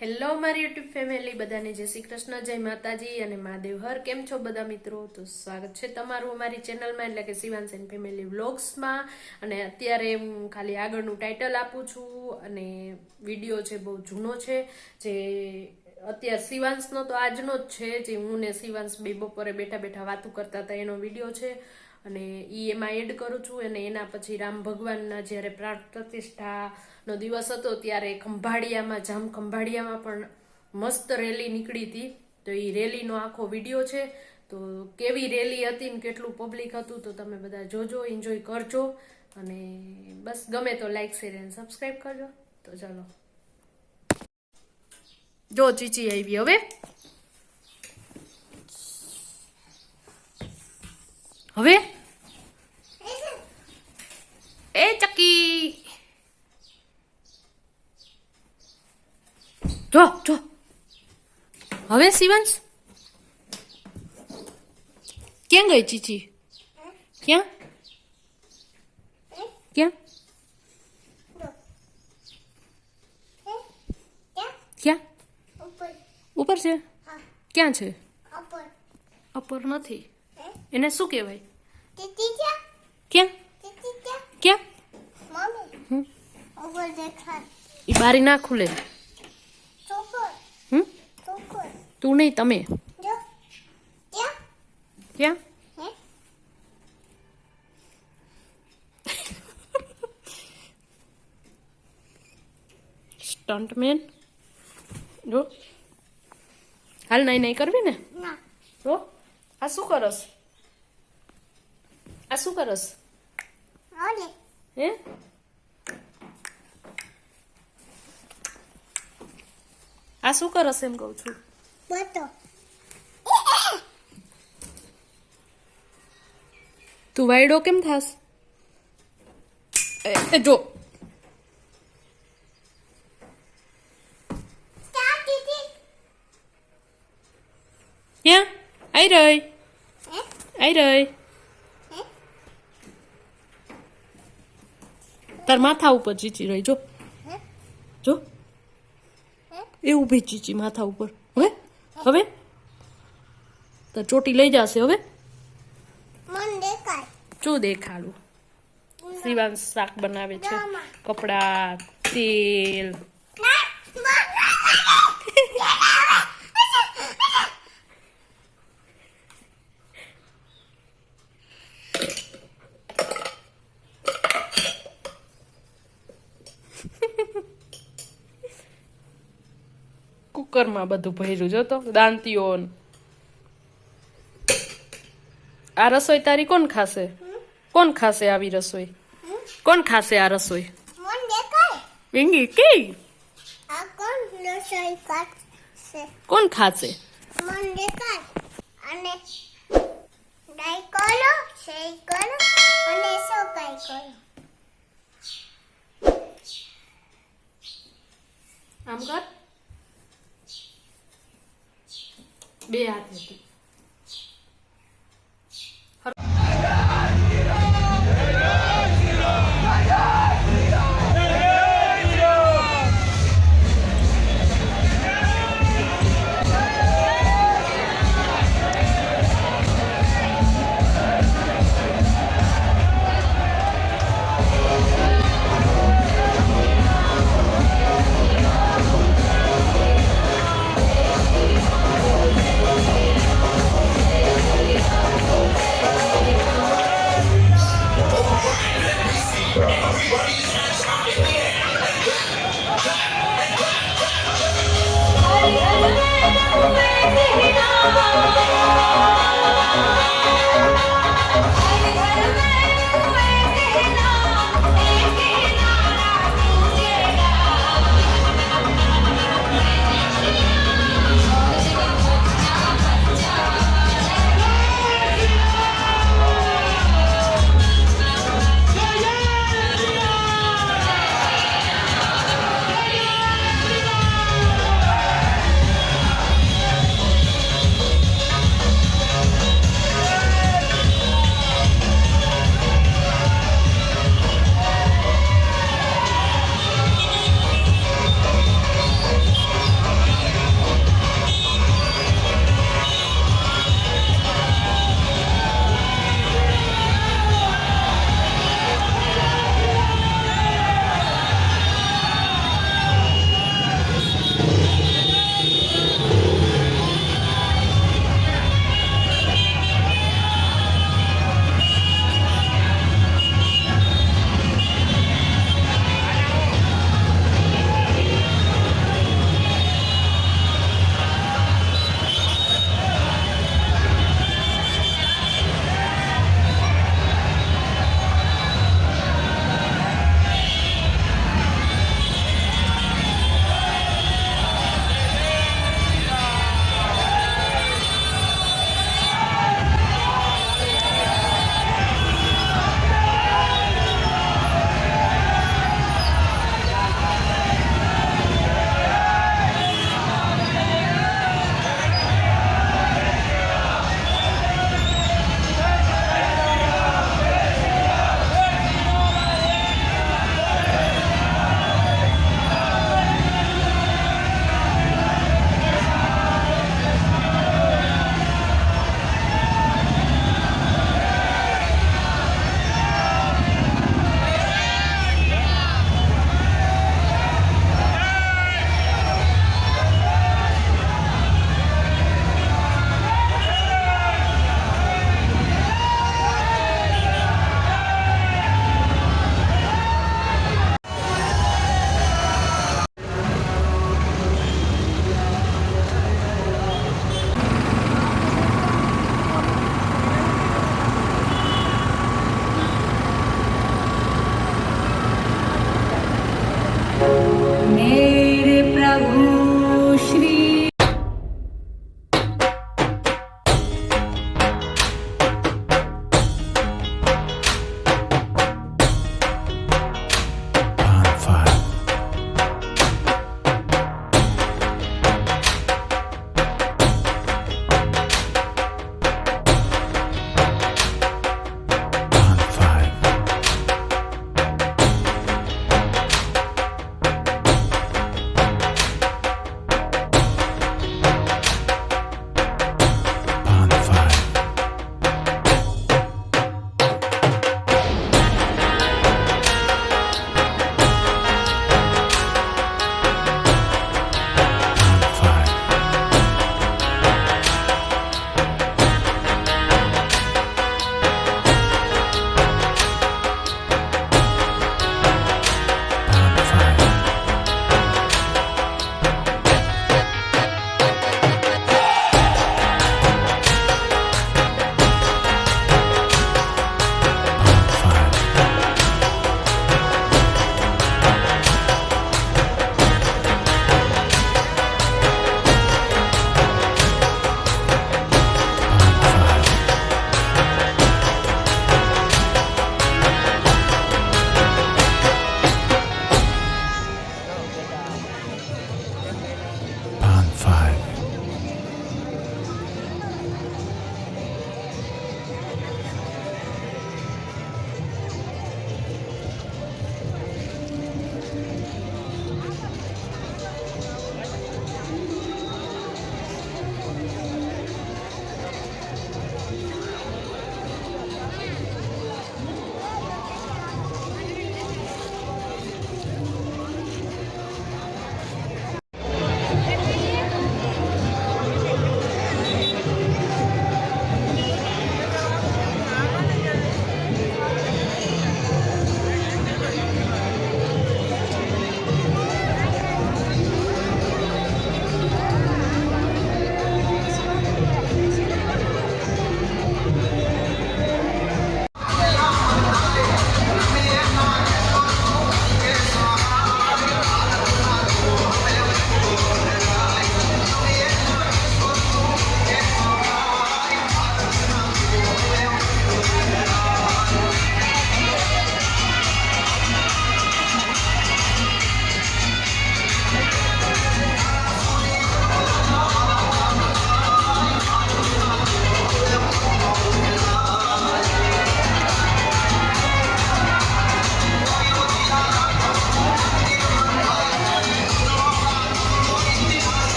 Hello મારી YouTube family, બધાને જય શ્રી કૃષ્ણ, જય માતાજી અને મહાદેવ હર. કેમ છો બધા મિત્રો? તો સ્વાગત છે તમારું અમારી ચેનલમાં, એટલે કે શિવાંશ એન્ડ ફેમિલી વ્લોગ્સમાં. અને અત્યારે હું ખાલી આગળનું ટાઇટલ આપું છું અને વિડીયો છે બહુ જૂનો છે, જે અત્યારે શિવાંશનો તો આજનો જ છે, જે હું ને શિવાંશ બે બપોરે બેઠા બેઠા વાતું કરતા હતા એનો વિડીયો છે. અને એમાં એડ કરું છું. અને એના પછી રામ ભગવાનના જ્યારે પ્રાણ પ્રતિષ્ઠાનો દિવસ હતો ત્યારે ખંભાળિયામાં, જામ ખંભાળિયામાં પણ મસ્ત રેલી નીકળી હતી. તો એ રેલીનો આખો વિડીયો છે. તો કેવી રેલી હતી ને કેટલું પબ્લિક હતું તો તમે બધા જોજો, એન્જોય કરજો. અને બસ ગમે તો લાઈક, શેર અને સબસ્ક્રાઈબ કરજો. તો ચાલો, જો ચીચી આવી હવે. હવે એ ચક્કી, જો જો હવે શિવાંશ ક્યાં ગઈ ચીચી? ક્યાં ક્યાં ક્યાં? ઉપર છે? ક્યાં છે? અપર નથી. એને શું કહેવાય? ક્યાં ક્યાં? એ બારી ના ખુલે. તું નહીં, તમે. ક્યાં? સ્ટન્ટમેન જો હાલ નહીં નહીં કરવી ને. જો આ શું કરસ? આ શું કરસ? હે આ શું કરસ એમ કહું છું. તું વાયડો કેમ થાસ? જો ક્યાં આઈ રહી? આઈ રહી તાર માથા ઉપર ચીચી રહી. જો જો એ ઊભી ચીચી માથા ઉપર. હવે હવે તાર ચોટી લઈ જશે. હવે શું દેખાડું? શિવાંશ શાક બનાવે છે. કપડા, તેલ. કુકરમાં બધું ભર્યું. જો તો દાંતીઓ. આ રસોઈ તારી કોણ ખાશે? કોણ ખાશે આવી રસોઈ? કોણ ખાશે આ રસોઈ? વિંગી કે કોણ ખાશે? આમ કર બે હાથેથી.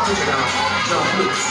这个叫照顾。